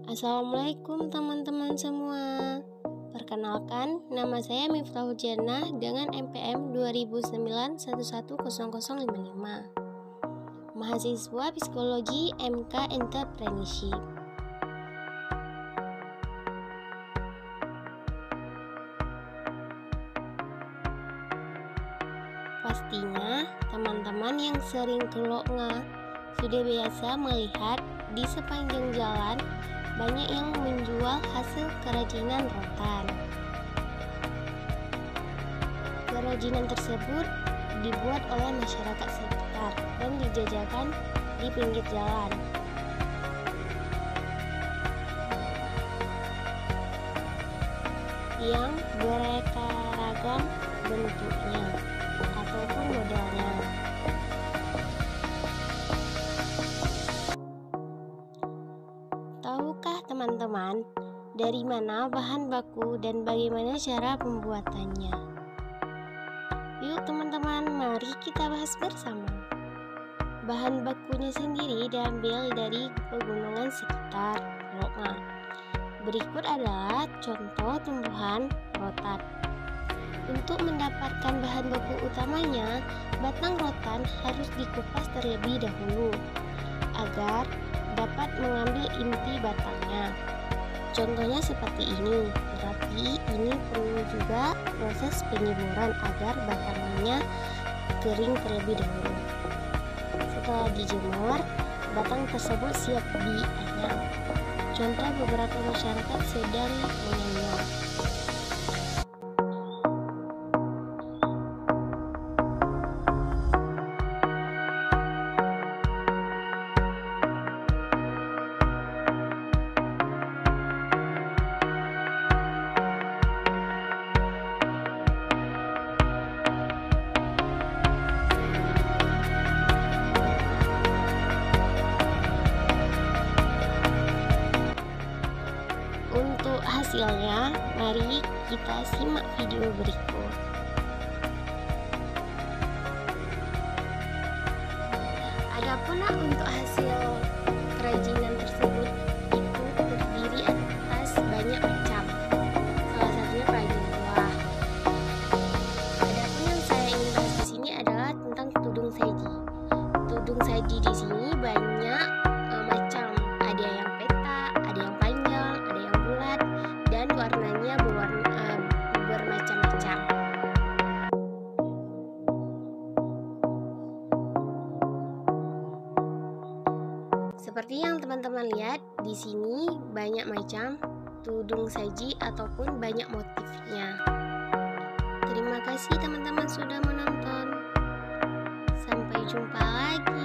Assalamualaikum teman-teman semua. Perkenalkan, nama saya Miftahul Jannah dengan NPM 2009110055. Mahasiswa Psikologi MK Entrepreneurship. Pastinya teman-teman yang sering keluar sudah biasa melihat di sepanjang jalan banyak yang menjual hasil kerajinan rotan. Kerajinan tersebut dibuat oleh masyarakat sekitar dan dijajakan di pinggir jalan. Yang beraneka ragam bentuknya ataupun modelnya. Tahukah teman-teman dari mana bahan baku dan bagaimana cara pembuatannya? Yuk teman-teman, mari kita bahas bersama. Bahan bakunya sendiri diambil dari pegunungan sekitar Lokma. Berikut adalah contoh tumbuhan rotan. Untuk mendapatkan bahan baku utamanya, batang rotan harus dikupas terlebih dahulu agar dapat mengambil inti batangnya. Contohnya seperti ini, tetapi ini perlu juga proses penjemuran agar batangnya kering terlebih dahulu. Setelah dijemur, batang tersebut siap dianyam. Contoh beberapa masyarakat sedang menganyam. Untuk hasilnya, mari kita simak video berikut. Adapun untuk hasil kerajinan tersebut itu terdiri atas banyak macam. Salah satunya kerajinan buah. Adapun yang saya ingin bahas di sini adalah tentang tudung saji. Tudung saji di sini banyak macam. Ada yang peta, ada yang panjang, ada yang bulat, dan warnanya bermacam-macam. Seperti yang teman-teman lihat di sini, banyak macam tudung saji ataupun banyak motifnya. Terima kasih teman-teman sudah menonton. Sampai jumpa lagi.